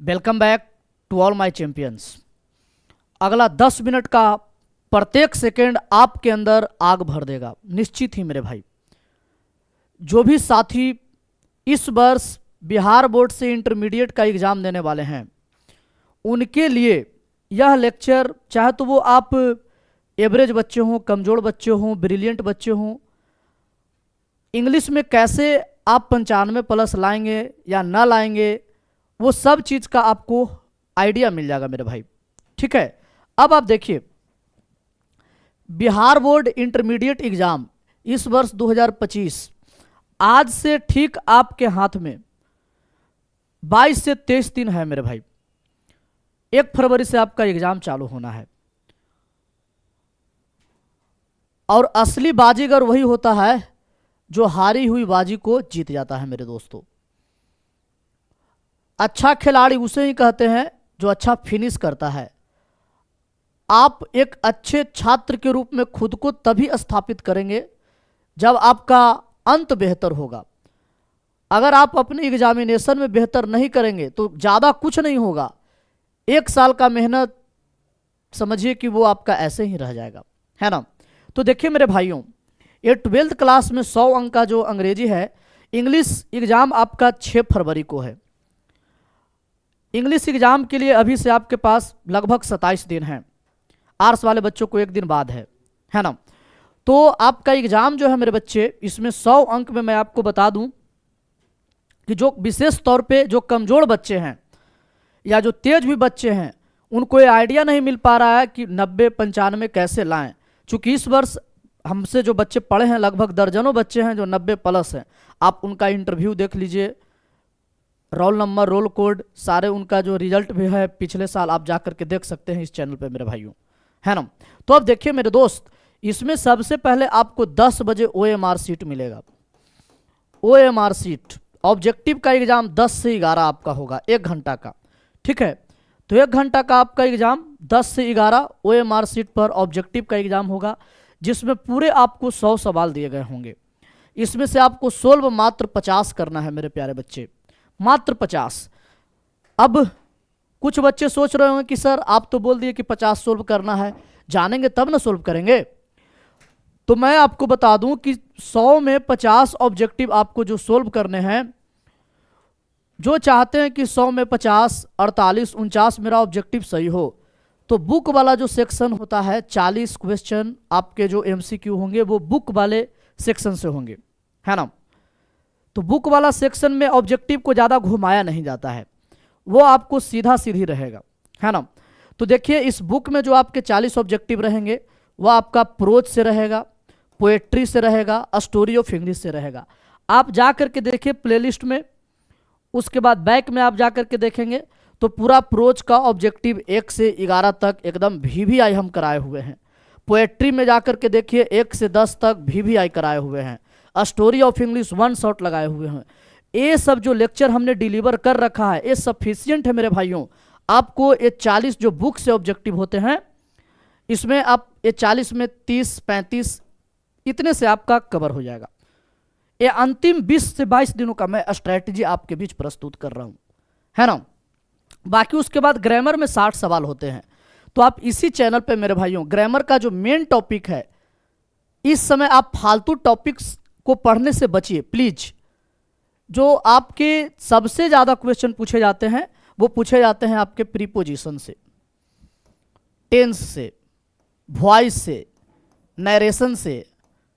Welcome back to all my champions. अगला 10 minute का प्रत्येक सेकेंड आपके अंदर आग भर देगा, निश्चित ही मेरे भाई। जो भी साथी इस वर्ष बिहार बोर्ड से इंटरमीडिएट का एग्ज़ाम देने वाले हैं, उनके लिए यह लेक्चर, चाहे तो वो आप एवरेज बच्चे हों, कमज़ोर बच्चे हों, ब्रिलियंट बच्चे हों, इंग्लिश में कैसे आप 95+ लाएंगे या ना लाएंगे, वो सब चीज़ का आपको आइडिया मिल जाएगा मेरे भाई। ठीक है, अब आप देखिए, बिहार बोर्ड इंटरमीडिएट एग्ज़ाम इस वर्ष 2025 आज से ठीक आपके हाथ में 22 से 23 दिन है मेरे भाई। 1 फरवरी से आपका एग्ज़ाम चालू होना है और असली बाजीगर वही होता है जो हारी हुई बाजी को जीत जाता है मेरे दोस्तों। अच्छा खिलाड़ी उसे ही कहते हैं जो अच्छा फिनिश करता है। आप एक अच्छे छात्र के रूप में खुद को तभी स्थापित करेंगे जब आपका अंत बेहतर होगा। अगर आप अपने एग्जामिनेशन में बेहतर नहीं करेंगे तो ज़्यादा कुछ नहीं होगा। 1 साल का मेहनत समझिए कि वो आपका ऐसे ही रह जाएगा, है ना। तो देखिए मेरे भाइयों, ये 12th क्लास में 100 अंक का जो अंग्रेजी है, इंग्लिश एग्ज़ाम आपका 6 फरवरी को है। इंग्लिश एग्ज़ाम के लिए अभी से आपके पास लगभग 27 दिन हैं। आर्ट्स वाले बच्चों को 1 दिन बाद है ना। तो आपका एग्ज़ाम जो है मेरे बच्चे, इसमें 100 अंक में मैं आपको बता दूं कि जो विशेष तौर पे जो कमज़ोर बच्चे हैं या जो तेज भी बच्चे हैं, उनको ये आइडिया नहीं मिल पा रहा है कि 90-95 कैसे लाएं। चूँकि इस वर्ष हमसे जो बच्चे पढ़े हैं, लगभग दर्जनों बच्चे हैं जो 90+ हैं। आप उनका इंटरव्यू देख लीजिए, रोल नंबर, रोल कोड, सारे उनका जो रिजल्ट भी है पिछले साल आप जा करके देख सकते हैं इस चैनल पे मेरे भाइयों, है ना। तो अब देखिए मेरे दोस्त, इसमें सबसे पहले आपको 10 बजे OMR सीट मिलेगा। OMR सीट, ऑब्जेक्टिव का एग्ज़ाम 10 से 11 आपका होगा, 1 घंटा का। ठीक है, तो 1 घंटा का आपका एग्ज़ाम 10 से 11 OMR सीट पर ऑब्जेक्टिव का एग्ज़ाम होगा, जिसमें पूरे आपको 100 सवाल दिए गए होंगे। इसमें से आपको सोल्व मात्र 50 करना है मेरे प्यारे बच्चे, मात्र 50। अब कुछ बच्चे सोच रहे होंगे कि सर आप तो बोल दिए कि 50 सोल्व करना है, जानेंगे तब ना सोल्व करेंगे। तो मैं आपको बता दूं कि 100 में 50 ऑब्जेक्टिव आपको जो सोल्व करने हैं, जो चाहते हैं कि 100 में 50, 48, 49 मेरा ऑब्जेक्टिव सही हो, तो बुक वाला जो सेक्शन होता है, 40 क्वेश्चन आपके जो MCQ होंगे वो बुक वाले सेक्शन से होंगे, है ना। तो बुक वाला सेक्शन में ऑब्जेक्टिव को ज़्यादा घुमाया नहीं जाता है, वो आपको सीधा सीधी रहेगा, है ना। तो देखिए, इस बुक में जो आपके 40 ऑब्जेक्टिव रहेंगे वो आपका प्रोज से रहेगा, पोएट्री से रहेगा, स्टोरी ऑफ इंग्लिश से रहेगा। आप जा करके देखिए प्लेलिस्ट में, उसके बाद बैक में आप जा करके देखेंगे तो पूरा प्रोज का ऑब्जेक्टिव 1 से 11 तक एकदम VVI हम कराए हुए हैं। पोएट्री में जा करके देखिए 1 से 10 तक VVI कराए हुए हैं। स्टोरी ऑफ इंग्लिश 1 शॉट लगाए हुए हैं। ये सब जो लेक्चर हमने डिलीवर कर रखा है, ये सफिशियंट है मेरे भाइयों। आपको ये 40 जो बुक से ऑब्जेक्टिव होते हैं, इसमें आप ये 40 में 30-35 इतने से आपका कवर हो जाएगा। ये अंतिम 20 से 22 दिनों का मैं स्ट्रैटेजी आपके बीच प्रस्तुत कर रहा हूँ, है ना। बाकी उसके बाद ग्रामर में 60 सवाल होते हैं। तो आप इसी चैनल पे मेरे भाइयों, ग्रामर का जो मेन टॉपिक है, इस समय आप फालतू टॉपिक्स को पढ़ने से बचिए प्लीज। जो आपके सबसे ज़्यादा क्वेश्चन पूछे जाते हैं वो पूछे जाते हैं आपके प्रीपोजिशन से, टेंस से, वॉइस से, नरेशन से,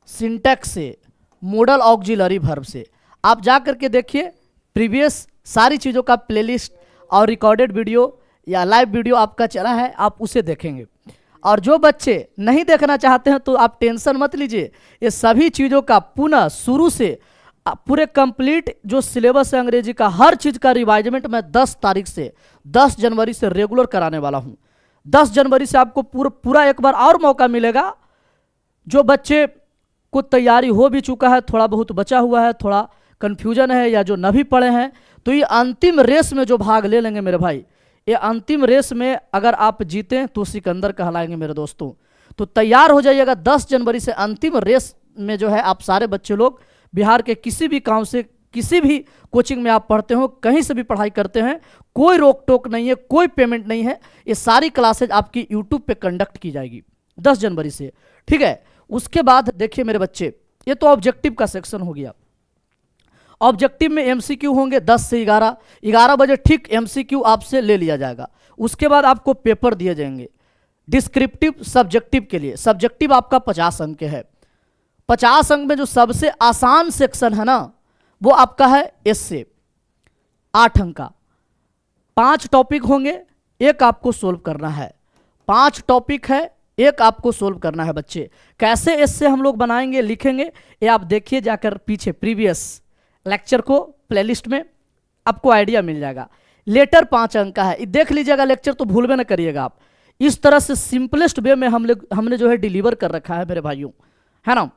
सिंटैक्स से, मॉडल ऑक्सिलरी वर्ब से। आप जा करके देखिए, प्रीवियस सारी चीज़ों का प्लेलिस्ट और रिकॉर्डेड वीडियो या लाइव वीडियो आपका चला है, आप उसे देखेंगे। और जो बच्चे नहीं देखना चाहते हैं तो आप टेंशन मत लीजिए, ये सभी चीज़ों का पुनः शुरू से पूरे कंप्लीट जो सिलेबस है अंग्रेजी का, हर चीज़ का रिवाइजमेंट मैं 10 तारीख से 10 जनवरी से रेगुलर कराने वाला हूँ। 10 जनवरी से आपको पूरा एक बार और मौका मिलेगा। जो बच्चे को तैयारी हो भी चुका है, थोड़ा बहुत बचा हुआ है, थोड़ा कन्फ्यूजन है, या जो न भी पढ़े हैं, तो ये अंतिम रेस में जो भाग ले लेंगे मेरे भाई, ये अंतिम रेस में अगर आप जीतें तो सिकंदर कहलाएंगे मेरे दोस्तों। तो तैयार हो जाइएगा, 10 जनवरी से अंतिम रेस में जो है आप सारे बच्चे लोग बिहार के किसी भी गांव से किसी भी कोचिंग में आप पढ़ते हो, कहीं से भी पढ़ाई करते हैं, कोई रोक टोक नहीं है, कोई पेमेंट नहीं है। ये सारी क्लासेज आपकी यूट्यूब पे कंडक्ट की जाएगी 10 जनवरी से, ठीक है। उसके बाद देखिए मेरे बच्चे, ये तो ऑब्जेक्टिव का सेक्शन हो गया। ऑब्जेक्टिव में एमसीक्यू होंगे 10 से 11 बजे ठीक एमसीक्यू आपसे ले लिया जाएगा। उसके बाद आपको पेपर दिए जाएंगे डिस्क्रिप्टिव सब्जेक्टिव के लिए। सब्जेक्टिव आपका 50 अंक है। 50 अंक में जो सबसे आसान सेक्शन है ना, वो आपका है एस्से, 8 अंक का। 5 टॉपिक होंगे, एक आपको सोल्व करना है। 5 टॉपिक है, एक आपको सोल्व करना है बच्चे। कैसे एस्से हम लोग बनाएंगे, लिखेंगे, ये आप देखिए जाकर पीछे प्रीवियस लेक्चर को प्लेलिस्ट में, आपको आइडिया मिल जाएगा। लेटर 5 अंक का है, देख लीजिएगा लेक्चर, तो भूल में ना करिएगा आप। इस तरह से सिंपलेस्ट वे में हमने जो है डिलीवर कर रखा है मेरे भाइयों, है ना।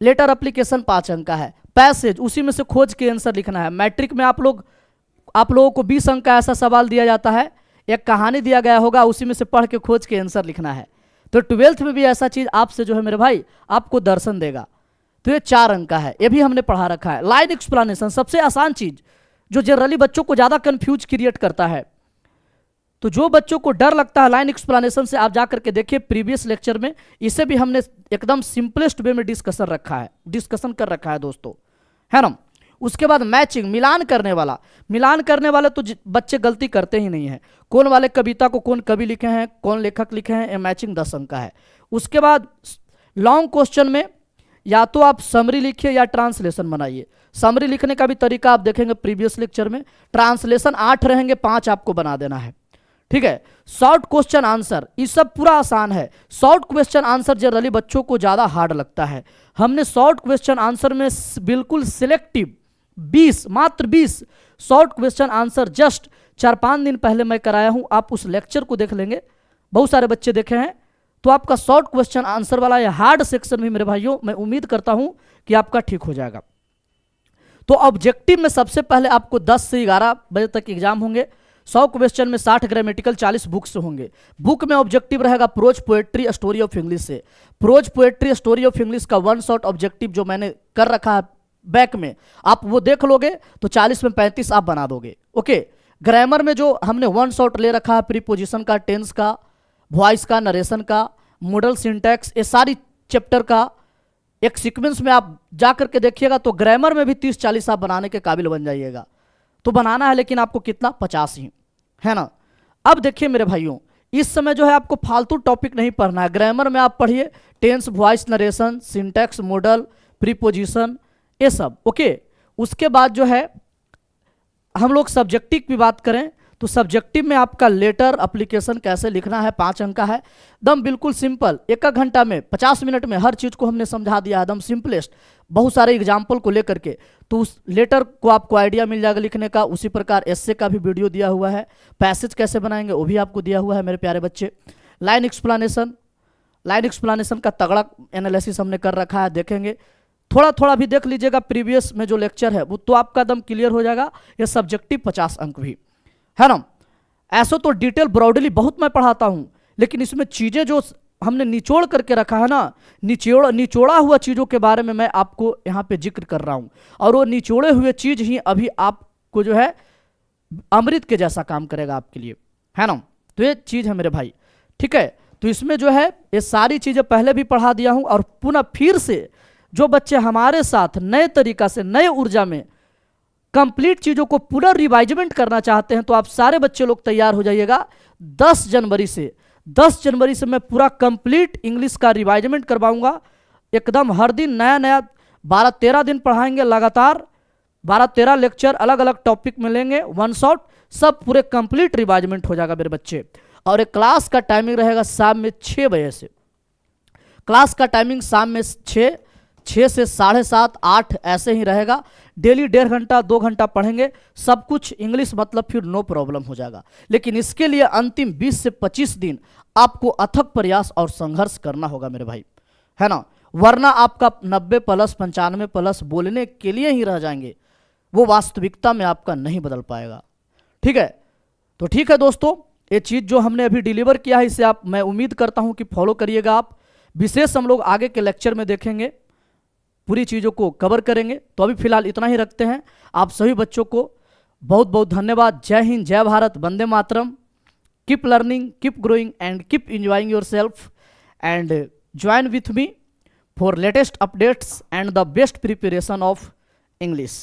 लेटर एप्लीकेशन 5 अंक का है। पैसेज उसी में से खोज के आंसर लिखना है। मैट्रिक में आप लोगों को 20 अंक का ऐसा सवाल दिया जाता है, एक कहानी दिया गया होगा, उसी में से पढ़ के खोज के आंसर लिखना है। तो 12th में भी ऐसा चीज आपसे जो है मेरे भाई आपको दर्शन देगा। तो ये 4 अंक का है, ये भी हमने पढ़ा रखा है। लाइन एक्सप्लेनेशन सबसे आसान चीज, जो जनरली बच्चों को ज्यादा कंफ्यूज क्रिएट करता है। तो जो बच्चों को डर लगता है लाइन एक्सप्लेनेशन से, आप जाकर के देखिए प्रीवियस लेक्चर में, इसे भी हमने एकदम सिंपलेस्ट वे में डिस्कशन कर रखा है दोस्तों, है ना। उसके बाद मैचिंग, मिलान करने वाला तो बच्चे गलती करते ही नहीं है। कौन वाले कविता को कौन कवि लिखे हैं, कौन लेखक लिखे हैं, ये मैचिंग 10 अंक का है। उसके बाद लॉन्ग क्वेश्चन में या तो आप समरी लिखिए या ट्रांसलेशन बनाइए। समरी लिखने का भी तरीका आप देखेंगे प्रीवियस लेक्चर में। ट्रांसलेशन 8 रहेंगे, 5 आपको बना देना है, ठीक है। शॉर्ट क्वेश्चन आंसर, ये सब पूरा आसान है। शॉर्ट क्वेश्चन आंसर जनरली बच्चों को ज्यादा हार्ड लगता है। हमने शॉर्ट क्वेश्चन आंसर में बिल्कुल सिलेक्टिव 20, मात्र 20 शॉर्ट क्वेश्चन आंसर जस्ट 4-5 दिन पहले मैं कराया हूं। आप उस लेक्चर को देख लेंगे, बहुत सारे बच्चे देखे हैं। तो आपका शॉर्ट क्वेश्चन आंसर वाला यह हार्ड सेक्शन भी मेरे भाइयों, मैं उम्मीद करता हूं कि आपका ठीक हो जाएगा। तो ऑब्जेक्टिव में सबसे पहले आपको 10 से 11 बजे तक एग्जाम होंगे। 100 क्वेश्चन में 60 ग्रामेटिकल, 40 बुक से होंगे। बुक में ऑब्जेक्टिव रहेगा prose, poetry, story of English से। Prose, poetry, story of English का 1 शॉट ऑब्जेक्टिव जो मैंने कर रखा है बैक में, आप वो देख लोगे तो 40 में 35 आप बना दोगे, ओके। ग्रामर में जो हमने 1 शॉट ले रखा है प्रीपोजिशन का, टेंस का, वॉइस का, नरेशन का, मॉडल, सिंटैक्स, ये सारी चैप्टर का एक सीक्वेंस में आप जा करके देखिएगा तो ग्रामर में भी 30-40 आप बनाने के काबिल बन जाइएगा। तो बनाना है लेकिन आपको कितना, 50 ही, है ना। अब देखिए मेरे भाइयों, इस समय जो है आपको फालतू टॉपिक नहीं पढ़ना है। ग्रामर में आप पढ़िए tense, voice, narration, syntax, modal, preposition, ये सब, ओके। उसके बाद जो है हम लोग सब्जेक्टिव की बात करें तो सब्जेक्टिव में आपका लेटर एप्लीकेशन कैसे लिखना है, 5 अंक का है। दम बिल्कुल सिंपल, 1 घंटा में 50 मिनट में हर चीज़ को हमने समझा दिया है, दम सिंपलेस्ट, बहुत सारे एग्जाम्पल को लेकर के। तो उस लेटर को आपको आइडिया मिल जाएगा लिखने का। उसी प्रकार एस्से का भी वीडियो दिया हुआ है। पैसेज कैसे बनाएंगे वो भी आपको दिया हुआ है मेरे प्यारे बच्चे। लाइन एक्सप्लेनेशन का तगड़ा एनालिसिस हमने कर रखा है, देखेंगे। थोड़ा थोड़ा भी देख लीजिएगा प्रीवियस में जो लेक्चर है वो, तो आपका दम क्लियर हो जाएगा। ये सब्जेक्टिव 50 अंक भी है ना। ऐसा तो डिटेल ब्रॉडली बहुत मैं पढ़ाता हूं, लेकिन इसमें चीजें जो हमने निचोड़ करके रखा है ना, निचोड़ा हुआ चीजों के बारे में मैं आपको यहाँ पे जिक्र कर रहा हूं। और वो निचोड़े हुए चीज ही अभी आपको जो है अमृत के जैसा काम करेगा आपके लिए, है ना। तो ये चीज है मेरे भाई, ठीक है। तो इसमें जो है ये सारी चीजें पहले भी पढ़ा दिया हूं, और पुनः फिर से जो बच्चे हमारे साथ नए तरीका से, नए ऊर्जा में कंप्लीट चीजों को पूरा रिवाइजमेंट करना चाहते हैं, तो आप सारे बच्चे लोग तैयार हो जाइएगा। 10 जनवरी से मैं पूरा कंप्लीट इंग्लिश का रिवाइजमेंट करवाऊंगा। एकदम हर दिन नया नया 12-13 दिन पढ़ाएंगे लगातार। 12-13 लेक्चर अलग अलग टॉपिक में लेंगे, 1 शॉट, सब पूरे कंप्लीट रिवाइजमेंट हो जाएगा मेरे बच्चे। और एक क्लास का टाइमिंग रहेगा शाम में 6 बजे से। क्लास का टाइमिंग शाम में 6 से 7:30, 8 ऐसे ही रहेगा। डेली 1.5 घंटा 2 घंटा पढ़ेंगे, सब कुछ इंग्लिश मतलब फिर नो प्रॉब्लम हो जाएगा। लेकिन इसके लिए अंतिम 20 से 25 दिन आपको अथक प्रयास और संघर्ष करना होगा मेरे भाई, है ना। वरना आपका 90+ 95+ बोलने के लिए ही रह जाएंगे, वो वास्तविकता में आपका नहीं बदल पाएगा, ठीक है। तो ठीक है दोस्तों, ये चीज़ जो हमने अभी डिलीवर किया है इसे आप, मैं उम्मीद करता हूँ कि फॉलो करिएगा आप। विशेष हम लोग आगे के लेक्चर में देखेंगे पूरी चीज़ों को कवर करेंगे। तो अभी फिलहाल इतना ही रखते हैं। आप सभी बच्चों को बहुत बहुत धन्यवाद। जय हिंद, जय भारत, वंदे मातरम। Keep learning, keep growing and keep enjoying yourself and join with me for latest updates and the best preparation of English.